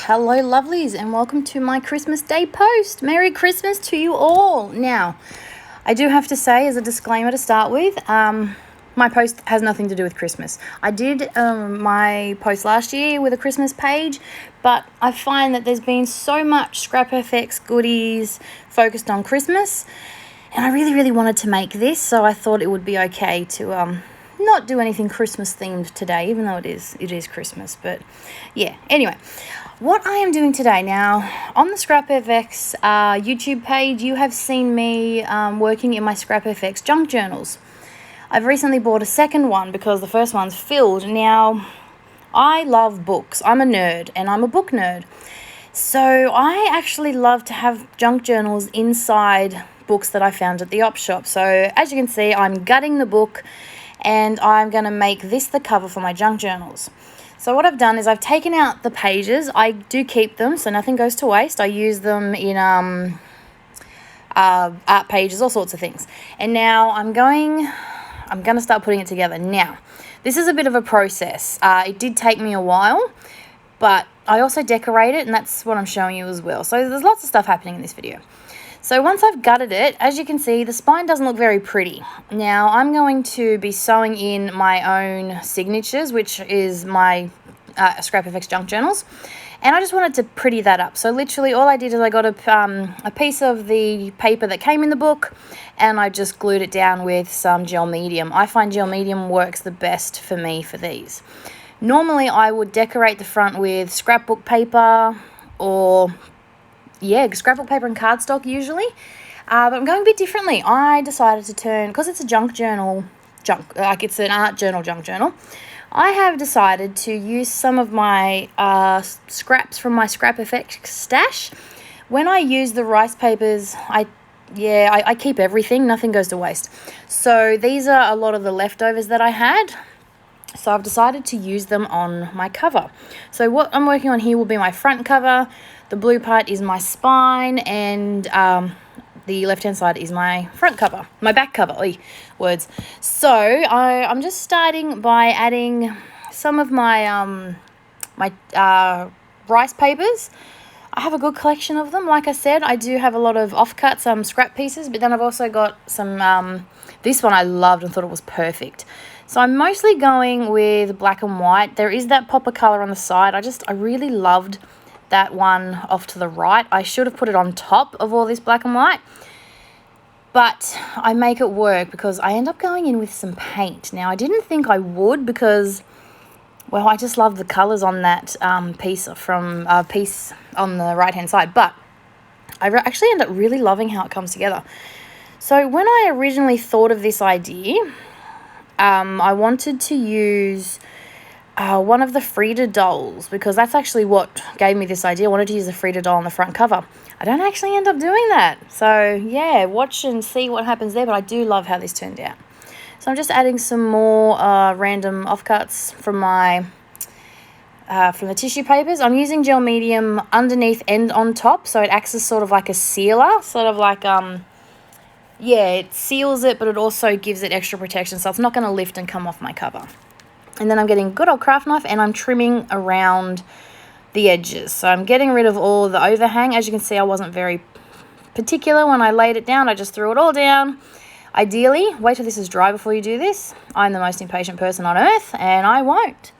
Hello lovelies, and welcome to my Christmas Day post. Merry Christmas to you all. Now, I do have to say as a disclaimer to start with, my post has nothing to do with Christmas. I did my post last year with a Christmas page, but I find that there's been so much Scrap FX goodies focused on Christmas, and I really wanted to make this, so I thought it would be okay to not do anything Christmas themed today, even though it is Christmas. But yeah, anyway, what I am doing today now on the Scrap FX YouTube page, you have seen me working in my Scrap FX junk journals. I've recently bought a second one because the first one's filled. Now, I love books. I'm a nerd, and I'm a book nerd. So I actually love to have junk journals inside books that I found at the op shop. So as you can see, I'm gutting the book, and I'm going to make this the cover for my junk journals. So what I've done is I've taken out the pages. I do keep them, so nothing goes to waste. I use them in art pages, all sorts of things. And now I'm going to start putting it together. Now, this is a bit of a process. It did take me a while, but I also decorate it, and that's what I'm showing you as well. So there's lots of stuff happening in this video. So once I've gutted it, as you can see, the spine doesn't look very pretty. Now, I'm going to be sewing in my own signatures, which is my Scrap FX junk journals. And I just wanted to pretty that up. So literally all I did is I got a piece of the paper that came in the book, and I just glued it down with some gel medium. I find gel medium works the best for me for these. Normally I would decorate the front with scrapbook paper or scrapbook paper and cardstock usually, but I'm going a bit differently. I decided to turn, because it's a it's an art journal junk journal, I have decided to use some of my scraps from my Scrap FX stash. When I use the rice papers, I keep everything, nothing goes to waste. So these are a lot of the leftovers that I had. So I've decided to use them on my cover. So what I'm working on here will be my front cover. The blue part is my spine, and the left-hand side is my front cover, my back cover, words. So I'm just starting by adding some of my rice papers. I have a good collection of them. Like I said, I do have a lot of offcuts, scrap pieces, but then I've also got some, this one I loved and thought it was perfect. So I'm mostly going with black and white. There is that pop of colour on the side. I really loved that one off to the right. I should have put it on top of all this black and white, but I make it work because I end up going in with some paint. Now, I didn't think I would because, well, I just love the colours on that piece on the right-hand side, but I actually end up really loving how it comes together. So when I originally thought of this idea, I wanted to use one of the Frida dolls, because that's actually what gave me this idea. I wanted to use the Frida doll on the front cover. I don't actually end up doing that. So yeah, watch and see what happens there, but I do love how this turned out. So I'm just adding some more random offcuts from from the tissue papers. I'm using gel medium underneath and on top, so it acts as sort of like a sealer, sort of like it seals it, but it also gives it extra protection, so it's not going to lift and come off my cover. And then I'm getting a good old craft knife, and I'm trimming around the edges. So I'm getting rid of all the overhang. As you can see, I wasn't very particular when I laid it down. I just threw it all down. Ideally, wait till this is dry before you do this. I'm the most impatient person on earth, and I won't.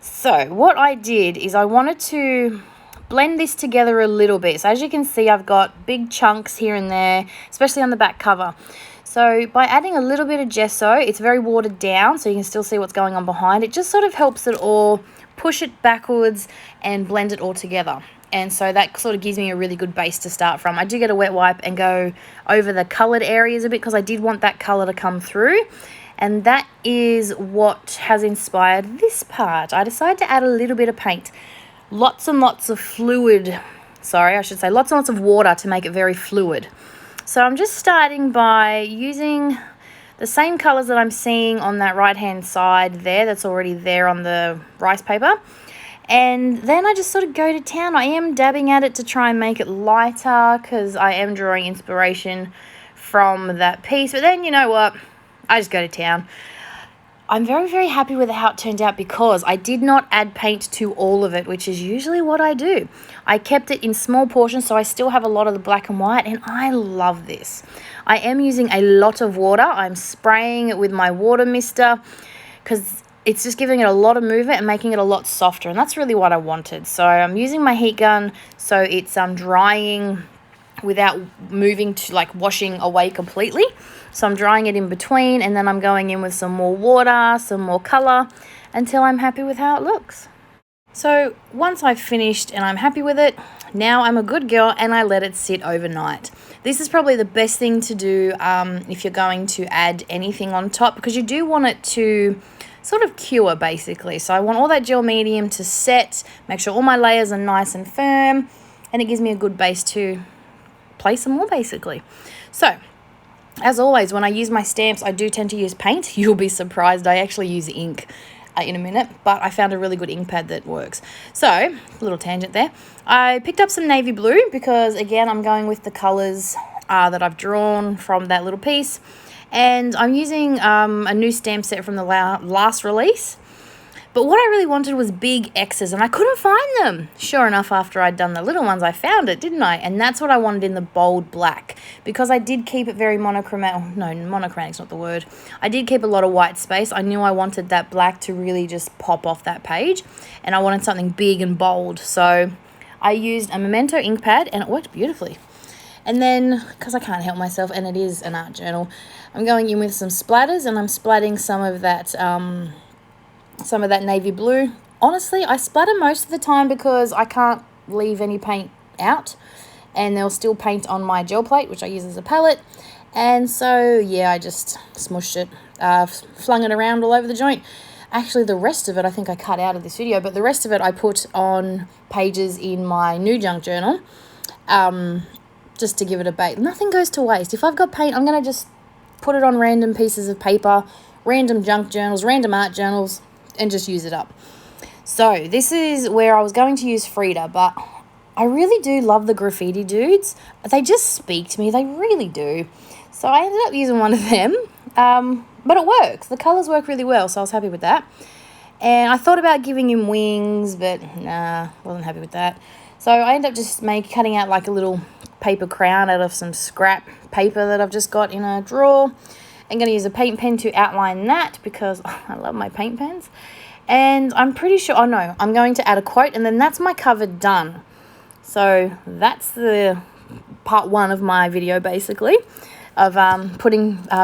So what I did is I wanted to blend this together a little bit. So as you can see, I've got big chunks here and there, especially on the back cover. So by adding a little bit of gesso, it's very watered down, so you can still see what's going on behind. It just sort of helps it all, push it backwards and blend it all together. And so that sort of gives me a really good base to start from. I do get a wet wipe and go over the coloured areas a bit because I did want that colour to come through. And that is what has inspired this part. I decided to add a little bit of paint. Lots and lots of lots and lots of water to make it very fluid. So I'm just starting by using the same colours that I'm seeing on that right-hand side there, that's already there on the rice paper. And then I just sort of go to town. I am dabbing at it to try and make it lighter because I am drawing inspiration from that piece. But then, you know what? I just go to town. I'm very, very happy with how it turned out because I did not add paint to all of it, which is usually what I do. I kept it in small portions, so I still have a lot of the black and white, and I love this. I am using a lot of water. I'm spraying it with my water mister because it's just giving it a lot of movement and making it a lot softer, and that's really what I wanted. So I'm using my heat gun so it's drying without moving to like washing away completely. So I'm drying it in between, and then I'm going in with some more water, some more color, until I'm happy with how it looks. So once I've finished and I'm happy with it, now I'm a good girl and I let it sit overnight. This is probably the best thing to do if you're going to add anything on top, because you do want it to sort of cure basically. So I want all that gel medium to set, make sure all my layers are nice and firm, and it gives me a good base to place some more basically. So as always, when I use my stamps, I do tend to use paint. You'll be surprised, I actually use ink in a minute, but I found a really good ink pad that works. So, a little tangent there. I picked up some navy blue because, again, I'm going with the colours that I've drawn from that little piece. And I'm using a new stamp set from the last release. But what I really wanted was big X's, and I couldn't find them. Sure enough, after I'd done the little ones, I found it, didn't I? And that's what I wanted in the bold black, because I did keep it very monochromatic. No, monochromatic's not the word. I did keep a lot of white space. I knew I wanted that black to really just pop off that page, and I wanted something big and bold. So I used a Memento ink pad, and it worked beautifully. And then, because I can't help myself, and it is an art journal, I'm going in with some splatters, and I'm splatting some of that navy blue. Honestly, I splatter most of the time because I can't leave any paint out, and there'll still paint on my gel plate, which I use as a palette. And so, yeah, I just smushed it, flung it around all over the joint. Actually, the rest of it, I think I cut out of this video, but the rest of it I put on pages in my new junk journal, just to give it a bait. Nothing goes to waste. If I've got paint, I'm going to just put it on random pieces of paper, random junk journals, random art journals, and just use it up. So this is where I was going to use Frida, but I really do love the graffiti dudes. They just speak to me. They really do. So I ended up using one of them, but it works. The colours work really well, so I was happy with that. And I thought about giving him wings, but nah, wasn't happy with that. So I ended up just cutting out like a little paper crown out of some scrap paper that I've just got in a drawer. I'm going to use a paint pen to outline that because I love my paint pens. And I'm pretty sure, oh no, I'm going to add a quote, and then that's my cover done. So that's the part one of my video basically of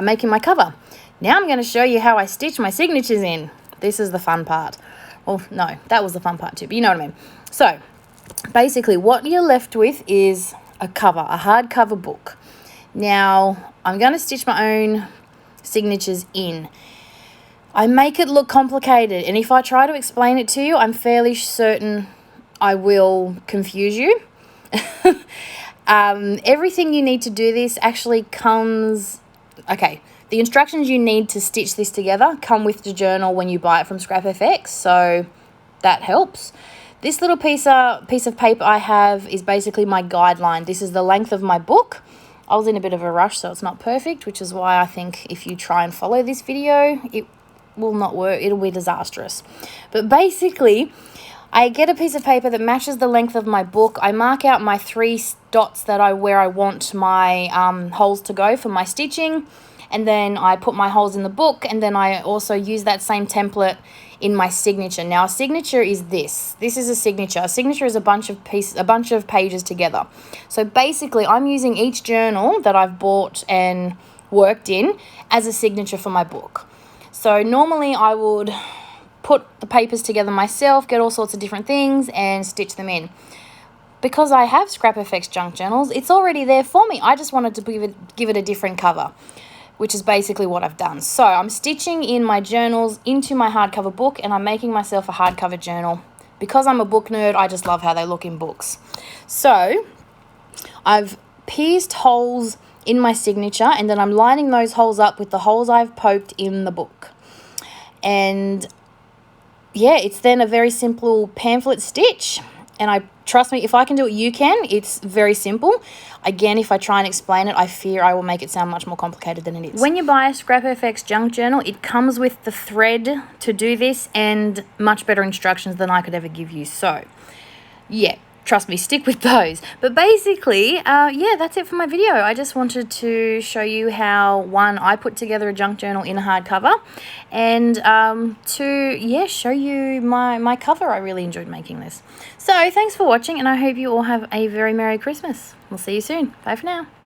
making my cover. Now I'm going to show you how I stitch my signatures in. This is the fun part. Well, no, that was the fun part too, but you know what I mean. So basically what you're left with is a cover, a hardcover book. Now I'm going to stitch my own signatures in. I make it look complicated, and if I try to explain it to you, I'm fairly certain I will confuse you. Everything you need to do this actually comes... Okay, the instructions you need to stitch this together come with the journal when you buy it from Scrap FX, so that helps. This little piece of paper I have is basically my guideline. This is the length of my book. I was in a bit of a rush, so it's not perfect, which is why I think if you try and follow this video, it will not work. It'll be disastrous. But basically, I get a piece of paper that matches the length of my book. I mark out my 3 dots where I want my holes to go for my stitching, and then I put my holes in the book, and then I also use that same template in my signature. Now, a signature is this. This is a signature. A signature is a bunch of pages together. So basically, I'm using each journal that I've bought and worked in as a signature for my book. So normally I would put the papers together myself, get all sorts of different things, and stitch them in. Because I have Scrap FX junk journals, it's already there for me. I just wanted to give it a different cover, which is basically what I've done. So I'm stitching in my journals into my hardcover book, and I'm making myself a hardcover journal. Because I'm a book nerd, I just love how they look in books. So I've pierced holes in my signature, and then I'm lining those holes up with the holes I've poked in the book. And yeah, it's then a very simple pamphlet stitch, and I trust me, if I can do it, you can. It's very simple. Again, if I try and explain it, I fear I will make it sound much more complicated than it is. When you buy a Scrap FX junk journal, it comes with the thread to do this and much better instructions than I could ever give you. So, yeah, trust me, stick with those. But basically, yeah, that's it for my video. I just wanted to show you how, one, I put together a junk journal in a hardcover, and two, yeah, show you my cover. I really enjoyed making this. So thanks for watching, and I hope you all have a very Merry Christmas. We'll see you soon. Bye for now.